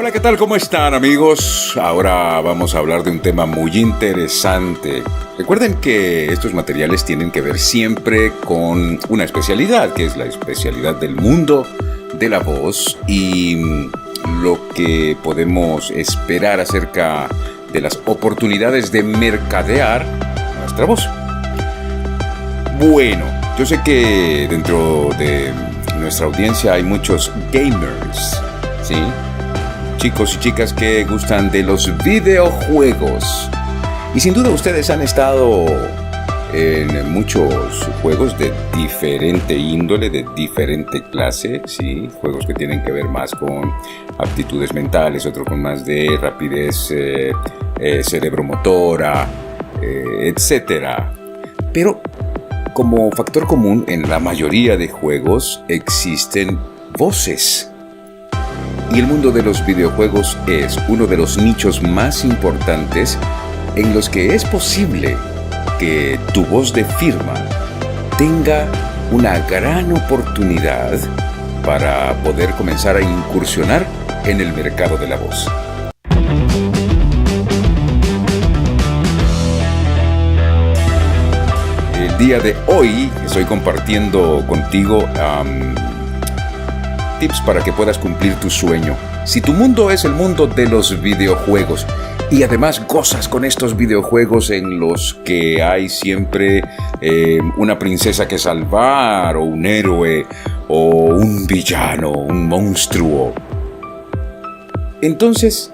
Hola, ¿qué tal? ¿Cómo están, amigos? Ahora vamos a hablar de un tema muy interesante. Recuerden que estos materiales tienen que ver siempre con una especialidad, que es la especialidad del mundo de la voz y lo que podemos esperar acerca de las oportunidades de mercadear nuestra voz. Bueno, yo sé que dentro de nuestra audiencia hay muchos gamers, ¿sí? Chicos y chicas que gustan de los videojuegos. Y sin duda ustedes han estado en muchos juegos de diferente índole, de diferente clase, ¿sí? Juegos que tienen que ver más con aptitudes mentales, otros con más de rapidez cerebromotora, etc. Pero como factor común en la mayoría de juegos existen voces. Y el mundo de los videojuegos es uno de los nichos más importantes en los que es posible que tu voz de firma tenga una gran oportunidad para poder comenzar a incursionar en el mercado de la voz. El día de hoy estoy compartiendo contigo tips para que puedas cumplir tu sueño. Si tu mundo es el mundo de los videojuegos y además gozas con estos videojuegos en los que hay siempre una princesa que salvar o un héroe o un villano, un monstruo, entonces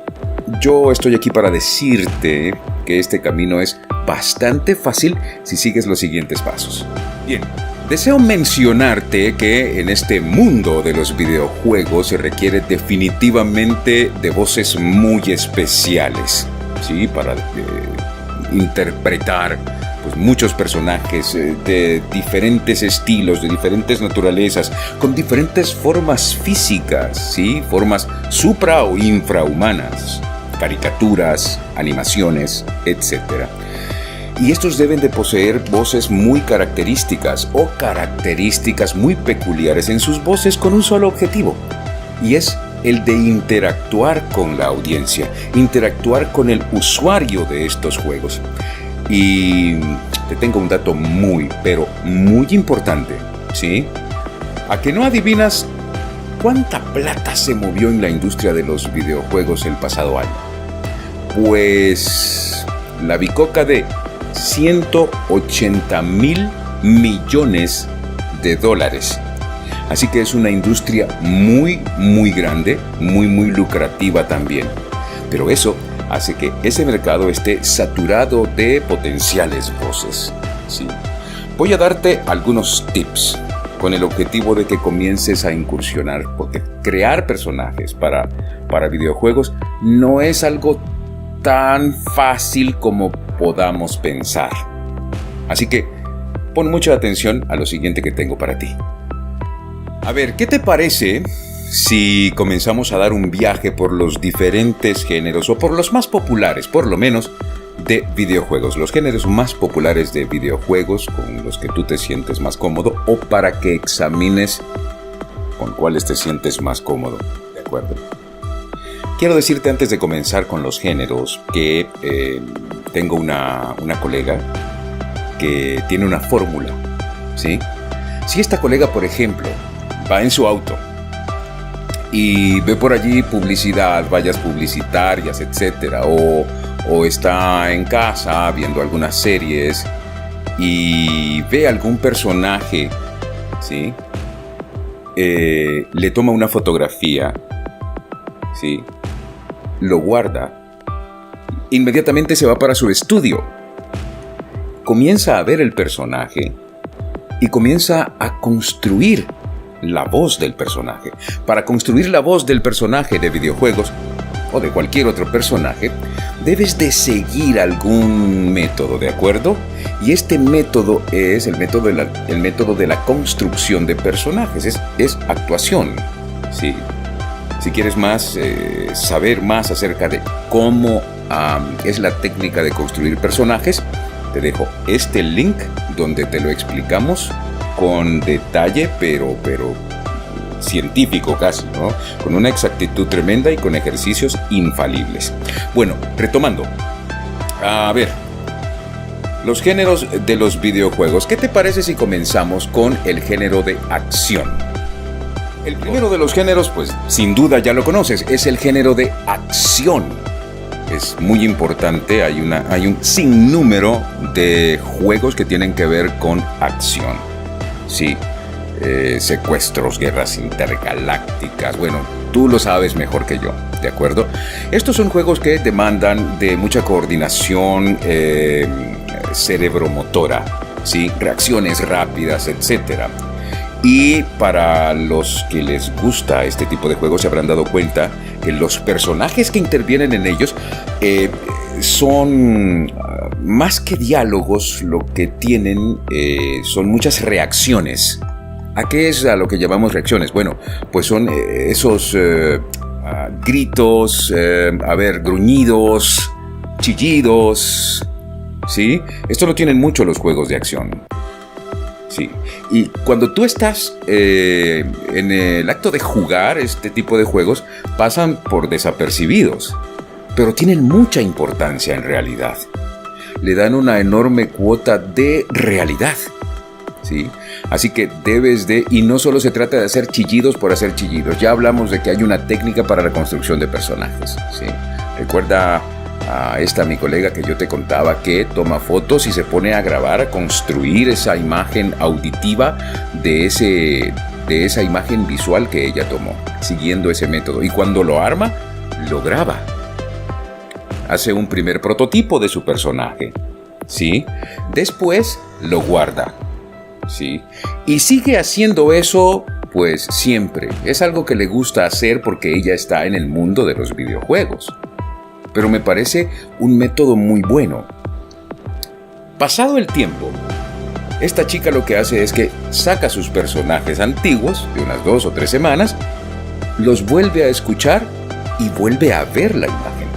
yo estoy aquí para decirte que este camino es bastante fácil si sigues los siguientes pasos. Bien. Deseo mencionarte que en este mundo de los videojuegos se requiere definitivamente de voces muy especiales, ¿sí? Para interpretar pues, muchos personajes de diferentes estilos, de diferentes naturalezas, con diferentes formas físicas, ¿sí? Formas supra o infrahumanas, caricaturas, animaciones, etc. Y estos deben de poseer voces muy características o características muy peculiares en sus voces con un solo objetivo, y es el de interactuar con la audiencia, interactuar con el usuario de estos juegos. Y te tengo un dato muy, pero muy importante, ¿sí? ¿A que no adivinas cuánta plata se movió en la industria de los videojuegos el pasado año? Pues la bicoca de $180,000 millones. Así que es una industria muy, muy grande, muy, muy lucrativa también. Pero eso hace que ese mercado esté saturado de potenciales voces, ¿sí? Voy a darte algunos tips con el objetivo de que comiences a incursionar, porque crear personajes para videojuegos no es algo tan fácil como podamos pensar. Así que pon mucha atención a lo siguiente que tengo para ti. A ver, ¿qué te parece si comenzamos a dar un viaje por los diferentes géneros, o por los más populares, por lo menos, de videojuegos? Los géneros más populares de videojuegos con los que tú te sientes más cómodo, o para que examines con cuáles te sientes más cómodo. ¿De acuerdo? Quiero decirte antes de comenzar con los géneros que tengo una colega que tiene una fórmula, ¿sí? Si esta colega, por ejemplo, va en su auto y ve por allí publicidad, vallas publicitarias, etcétera, o está en casa viendo algunas series y ve algún personaje, ¿sí? Le toma una fotografía, ¿sí? Lo guarda, inmediatamente se va para su estudio, comienza a ver el personaje y comienza a construir la voz del personaje. Para construir la voz del personaje de videojuegos o de cualquier otro personaje, debes de seguir algún método, ¿de acuerdo? Y este método es el método de la construcción de personajes, es actuación, ¿sí? Si quieres saber más acerca de cómo es la técnica de construir personajes, te dejo este link donde te lo explicamos con detalle, pero científico casi, ¿no? Con una exactitud tremenda y con ejercicios infalibles. Bueno, retomando. A ver, los géneros de los videojuegos. ¿Qué te parece si comenzamos con el género de acción? El primero de los géneros, pues sin duda ya lo conoces, es el género de acción. Es muy importante, hay un sinnúmero de juegos que tienen que ver con acción. Sí, secuestros, guerras intergalácticas, bueno, tú lo sabes mejor que yo, ¿de acuerdo? Estos son juegos que demandan de mucha coordinación cerebromotora, ¿sí? Reacciones rápidas, etcétera. Y para los que les gusta este tipo de juegos se habrán dado cuenta que los personajes que intervienen en ellos son más que diálogos, lo que tienen son muchas reacciones. ¿A qué es a lo que llamamos reacciones? Bueno, pues son esos gritos, gruñidos, chillidos, ¿sí? Esto lo tienen mucho los juegos de acción. Sí. Y cuando tú estás en el acto de jugar este tipo de juegos, pasan por desapercibidos, pero tienen mucha importancia en realidad. Le dan una enorme cuota de realidad, ¿sí? Así que debes de... Y no solo se trata de hacer chillidos por hacer chillidos. Ya hablamos de que hay una técnica para la construcción de personajes, ¿sí? Recuerda a mi colega que yo te contaba que toma fotos y se pone a grabar, a construir esa imagen auditiva de esa imagen visual que ella tomó, siguiendo ese método. Y cuando lo arma, lo graba. Hace un primer prototipo de su personaje, ¿sí? Después lo guarda, ¿sí? Y sigue haciendo eso, pues siempre. Es algo que le gusta hacer porque ella está en el mundo de los videojuegos. Pero me parece un método muy bueno. Pasado el tiempo, esta chica lo que hace es que saca sus personajes antiguos, de unas 2 o 3 semanas, los vuelve a escuchar y vuelve a ver la imagen.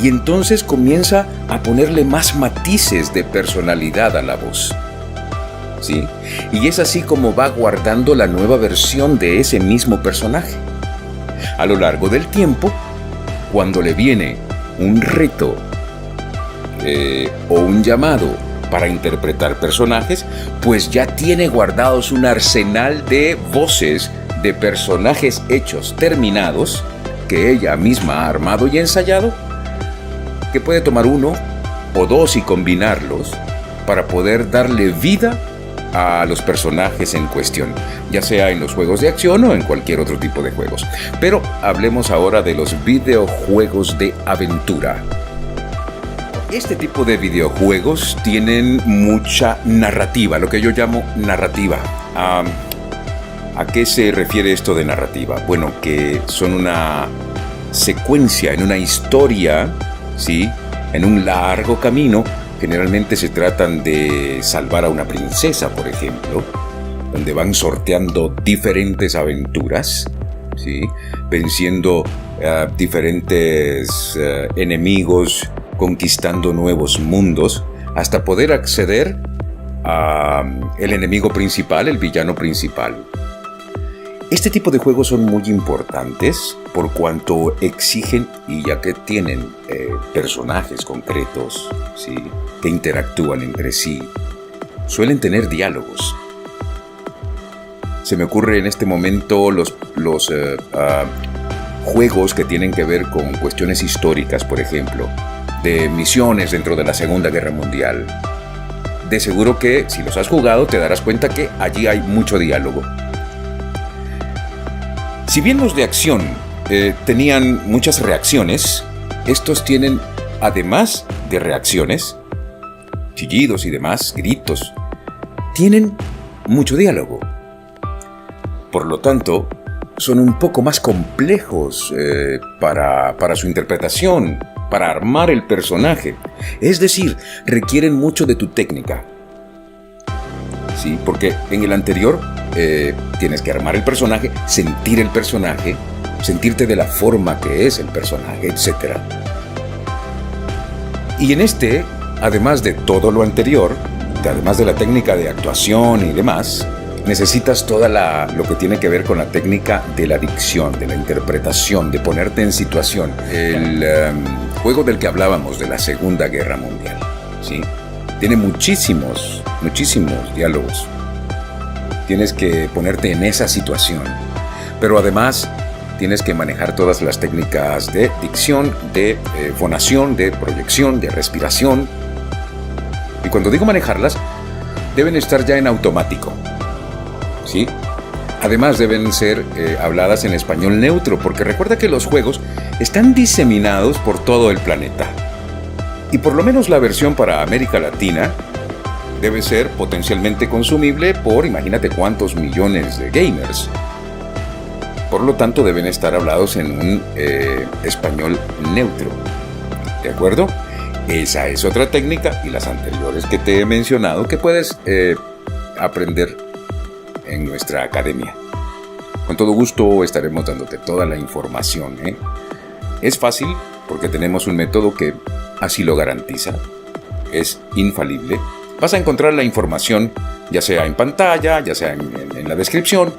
Y entonces comienza a ponerle más matices de personalidad a la voz, ¿sí? Y es así como va guardando la nueva versión de ese mismo personaje. A lo largo del tiempo, cuando le viene un reto o un llamado para interpretar personajes, pues ya tiene guardados un arsenal de voces de personajes hechos, terminados, que ella misma ha armado y ensayado, que puede tomar 1 o 2 y combinarlos para poder darle vida a los personajes en cuestión, ya sea en los juegos de acción o en cualquier otro tipo de juegos. Pero hablemos ahora de los videojuegos de aventura. Este tipo de videojuegos tienen mucha narrativa, lo que yo llamo narrativa. ¿A qué se refiere esto de narrativa? Bueno, que son una secuencia, en una historia, ¿sí? En un largo camino. Generalmente se tratan de salvar a una princesa, por ejemplo, donde van sorteando diferentes aventuras, ¿sí? Venciendo diferentes enemigos, conquistando nuevos mundos, hasta poder acceder al enemigo principal, el villano principal. Este tipo de juegos son muy importantes por cuanto exigen, y ya que tienen personajes concretos, ¿sí? Que interactúan entre sí, suelen tener diálogos. Se me ocurre en este momento los juegos que tienen que ver con cuestiones históricas, por ejemplo, de misiones dentro de la Segunda Guerra Mundial. De seguro que si los has jugado te darás cuenta que allí hay mucho diálogo. Si bien los de acción tenían muchas reacciones, estos tienen, además de reacciones, chillidos y demás, gritos, tienen mucho diálogo. Por lo tanto, son un poco más complejos para su interpretación, para armar el personaje. Es decir, requieren mucho de tu técnica. Sí, porque en el anterior tienes que armar el personaje, sentirte de la forma que es el personaje, etc. Y en este, además de todo lo anterior, además de la técnica de actuación y demás, necesitas lo que tiene que ver con la técnica de la dicción, de la interpretación, de ponerte en situación. El juego del que hablábamos, de la Segunda Guerra Mundial, ¿sí? Tiene muchísimos diálogos. Tienes que ponerte en esa situación, pero además tienes que manejar todas las técnicas de dicción, de fonación, de proyección, de respiración. Y cuando digo manejarlas, deben estar ya en automático, ¿sí? Además deben ser habladas en español neutro, porque recuerda que los juegos están diseminados por todo el planeta. Y por lo menos la versión para América Latina debe ser potencialmente consumible por imagínate cuántos millones de gamers. Por lo tanto, deben estar hablados en un español neutro. ¿De acuerdo? Esa es otra técnica y las anteriores que te he mencionado que puedes aprender en nuestra academia. Con todo gusto estaremos dándote toda la información, ¿eh? Es fácil porque tenemos un método que así lo garantiza. Es infalible. Vas a encontrar la información ya sea en pantalla, ya sea en la descripción.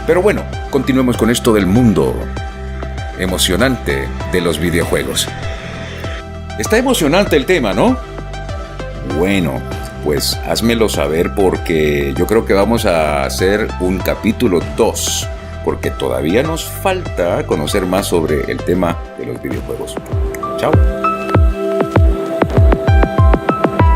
Pero bueno, continuemos con esto del mundo emocionante de los videojuegos. Está emocionante el tema, ¿no? Bueno, pues házmelo saber porque yo creo que vamos a hacer un capítulo 2, porque todavía nos falta conocer más sobre el tema de los videojuegos. Chao.